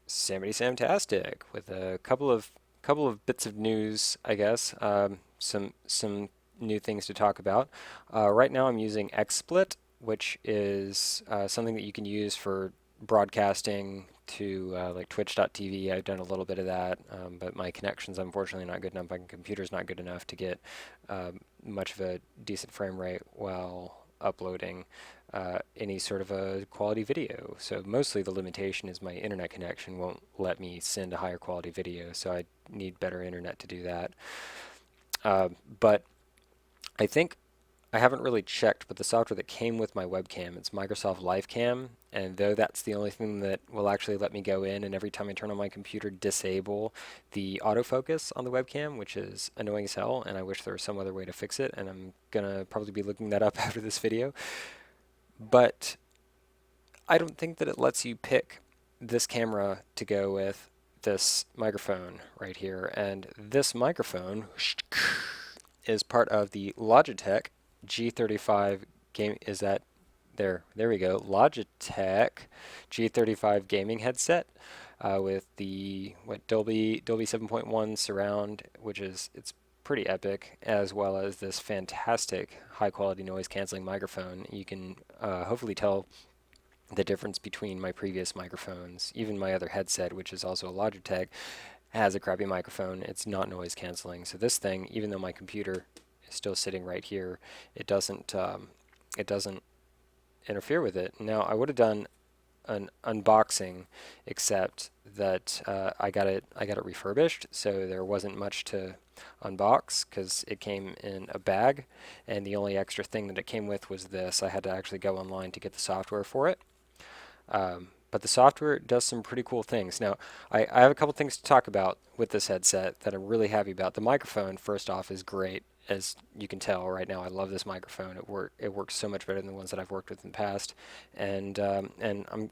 Samity Samtastic with a couple of bits of news, I guess. Some new things to talk about. Right now, I'm using XSplit, which is something that you can use for broadcasting to like Twitch.tv. I've done a little bit of that, but my connection's unfortunately not good enough. My computer's not good enough to get much of a decent frame rate while uploading any sort of a quality video. So mostly the limitation is my internet connection won't let me send a higher quality video, so I need better internet to do that. But I think I haven't really checked, but the software that came with my webcam, it's Microsoft LiveCam, and though that's the only thing that will actually let me go in and every time I turn on my computer disable the autofocus on the webcam, which is annoying as hell, and I wish there was some other way to fix it, and I'm gonna probably be looking that up after this video. But I don't think that it lets you pick this camera to go with this microphone right here. And this microphone is part of the Logitech G35 game. Is that there? There we go. Logitech G35 gaming headset with the Dolby 7.1 surround, which is it's pretty epic, as well as this fantastic high quality noise canceling microphone. You can hopefully tell the difference between my previous microphones. Even my other headset, which is also a Logitech, has a crappy microphone. It's not noise canceling. So this thing, even though my computer is still sitting right here, it doesn't interfere with it. Now I would have done an unboxing, except that I got it refurbished, so there wasn't much to unbox because it came in a bag, and the only extra thing that it came with was this. I had to actually go online to get the software for it. But the software does some pretty cool things. Now, I have a couple things to talk about with this headset that I'm really happy about. The microphone, first off, is great. As you can tell right now, I love this microphone. It works so much better than the ones that I've worked with in the past. And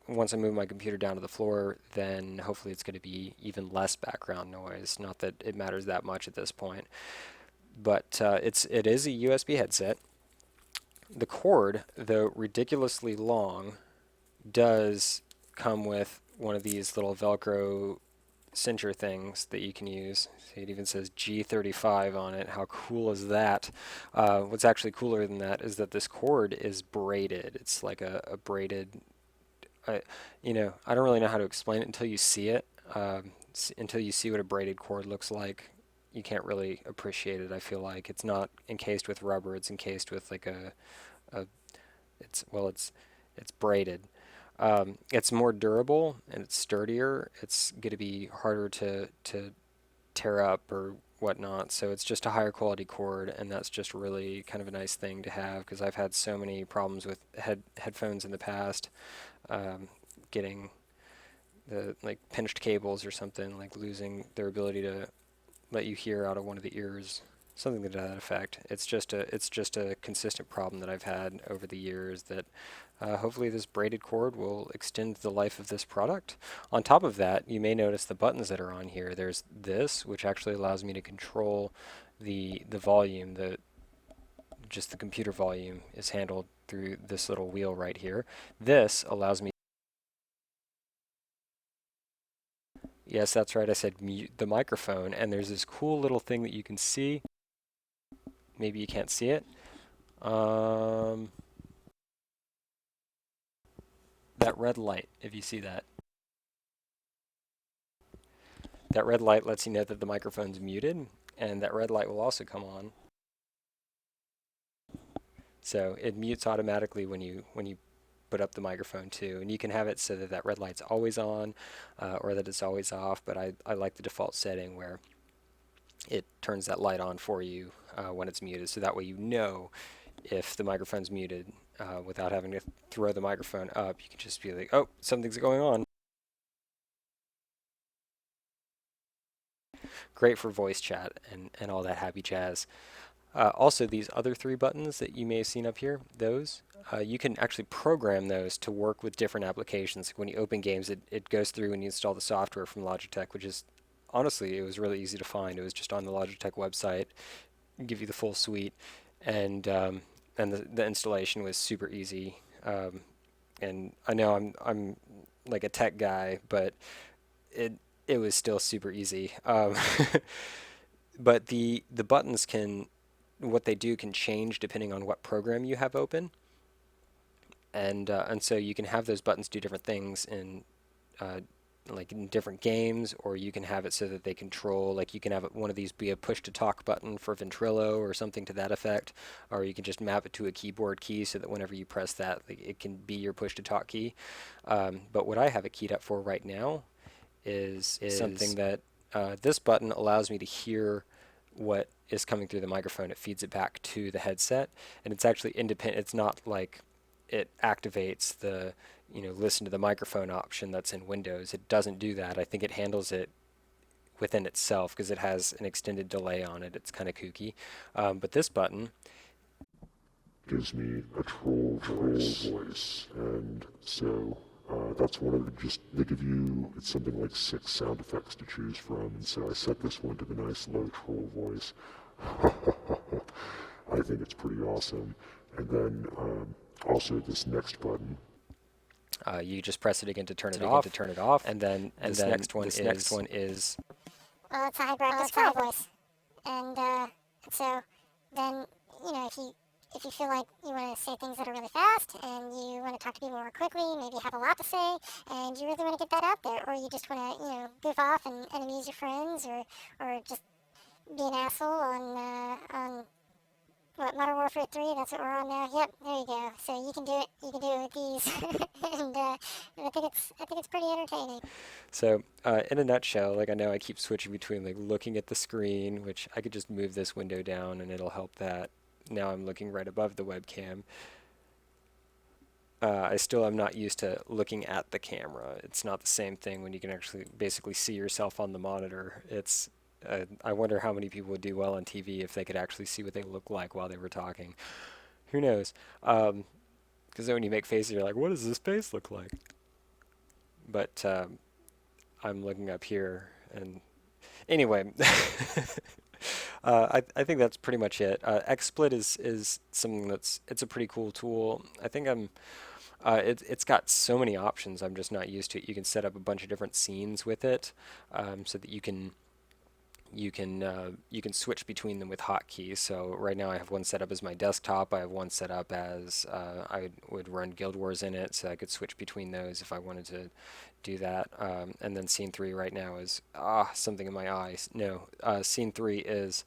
once I move my computer down to the floor, then hopefully it's going to be even less background noise. Not that it matters that much at this point. But it is a USB headset. The cord, though ridiculously long, does come with one of these little Velcro cincher things that you can use. See, it even says G35 on it. How cool is that? What's actually cooler than that is that this cord is braided. It's like a braided, uh, I don't really know how to explain it until you see it. Until you see what a braided cord looks like, you can't really appreciate it. I feel like it's not encased with rubber. It's encased with like a it's braided. It's more durable and it's sturdier. It's going to be harder to tear up or whatnot. So it's just a higher quality cord, and that's just really kind of a nice thing to have because I've had so many problems with headphones in the past, getting the like pinched cables or something, like losing their ability to let you hear out of one of the ears, something to that effect. It's just a consistent problem that I've had over the years that hopefully this braided cord will extend the life of this product. On top of that, you may notice the buttons that are on here. There's this, which actually allows me to control the volume. Just the computer volume is handled through this little wheel right here. This allows me. Yes, that's right. I said mute the microphone, and there's this cool little thing that you can see. Maybe you can't see it. Um, that red light, if you see that. That red light lets you know that the microphone's muted, and that red light will also come on. So it mutes automatically when you put up the microphone too, and you can have it so that that red light's always on, or that it's always off. But I like the default setting where it turns that light on for you when it's muted, so that way you know if the microphone's muted without having to throw the microphone up. You can just be like, oh, something's going on. Great for voice chat and all that happy jazz. Also, these other three buttons that you may have seen up here, those, you can actually program those to work with different applications. When you open games, it goes through and you install the software from Logitech, which is, honestly, it was really easy to find. It was just on the Logitech website, give you the full suite, and the installation was super easy. And I know I'm like a tech guy, but it was still super easy. But the buttons can, what they do can change depending on what program you have open, and so you can have those buttons do different things in uh, like in different games, or you can have it so that they control, like you can have one of these be a push to talk button for Ventrilo or something to that effect, or you can just map it to a keyboard key so that whenever you press that, like, it can be your push to talk key. But what I have it keyed up for right now is something that this button allows me to hear what is coming through the microphone. It feeds it back to the headset, and it's actually independent. It's not like it activates the, listen to the microphone option that's in Windows. It doesn't do that. I think it handles it within itself because it has an extended delay on it. It's kind of kooky. But this button gives me a troll voice, and so that's one of the, just, they give you, it's something like 6 sound effects to choose from, and so I set this one to the nice low troll voice. I think it's pretty awesome. And then also this next button, you just press it again to turn it off, and then this next one is well, it's a hyperactive troll voice, and so then if you feel like you want to say things that are really fast and you want to talk to people more quickly, maybe have a lot to say, and you really want to get that out there, or you just want to goof off and amuse your friends, or just be an asshole on what, Modern Warfare 3, that's what we're on now. Yep, there you go. So you can do it with these. And I think it's pretty entertaining. So, in a nutshell, like I know I keep switching between like looking at the screen, which I could just move this window down and it'll help that. Now I'm looking right above the webcam. I still am not used to looking at the camera. It's not the same thing when you can actually basically see yourself on the monitor. I wonder how many people would do well on TV if they could actually see what they look like while they were talking. Who knows? Because then when you make faces, you're like, what does this face look like? But I'm looking up here, and anyway, I think that's pretty much it. XSplit is something it's a pretty cool tool. I think it's got so many options. I'm just not used to it. You can set up a bunch of different scenes with it, so that you can switch between them with hotkeys. So right now I have one set up as my desktop. I have one set up as I would run Guild Wars in it, so I could switch between those if I wanted to do that. And then scene 3 right now is something in my eyes. No, scene 3 is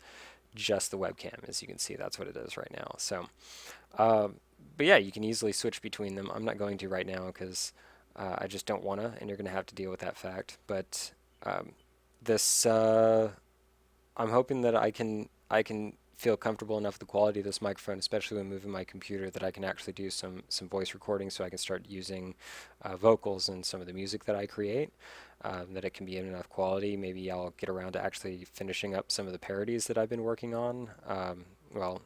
just the webcam. As you can see, that's what it is right now. So, but yeah, you can easily switch between them. I'm not going to right now because I just don't want to, and you're going to have to deal with that fact. But this I'm hoping that I can feel comfortable enough with the quality of this microphone, especially when moving my computer, that I can actually do some voice recording, so I can start using vocals in some of the music that I create. That it can be in enough quality. Maybe I'll get around to actually finishing up some of the parodies that I've been working on. Well,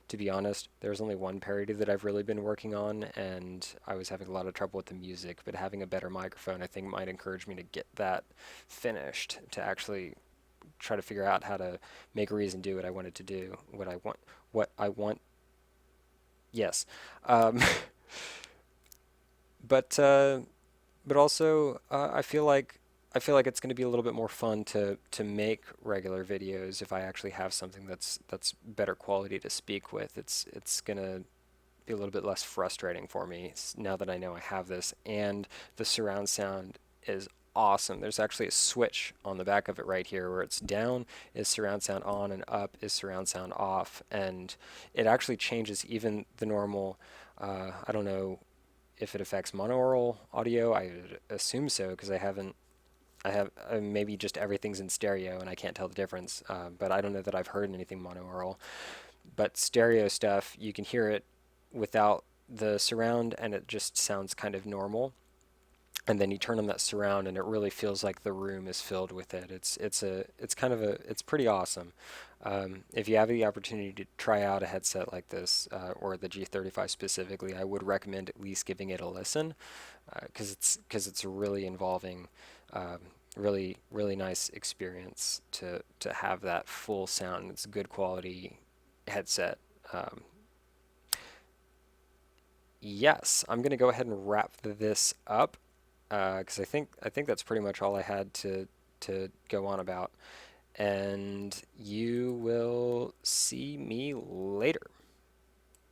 to be honest, there's only one parody that I've really been working on, and I was having a lot of trouble with the music, but having a better microphone I think might encourage me to get that finished, to actually try to figure out how to make a reason do what I wanted to do, what I want. Yes. But also I feel like it's going to be a little bit more fun to make regular videos if I actually have something that's better quality to speak with. It's going to be a little bit less frustrating for me now that I know I have this, and the surround sound is awesome. There's actually a switch on the back of it right here where it's down is surround sound on and up is surround sound off, and it actually changes even the normal. I don't know if it affects monaural audio. I would assume so because I have maybe just everything's in stereo and I can't tell the difference, but I don't know that I've heard anything monaural. But stereo stuff, you can hear it without the surround and it just sounds kind of normal. And then you turn on that surround and it really feels like the room is filled with it. It's pretty awesome. If you have the opportunity to try out a headset like this, or the G35 specifically, I would recommend at least giving it a listen, because it's a really involving, really nice experience to have that full sound. It's a good quality headset. Yes, I'm going to go ahead and wrap this up. because I think that's pretty much all I had to go on about. And you will see me later.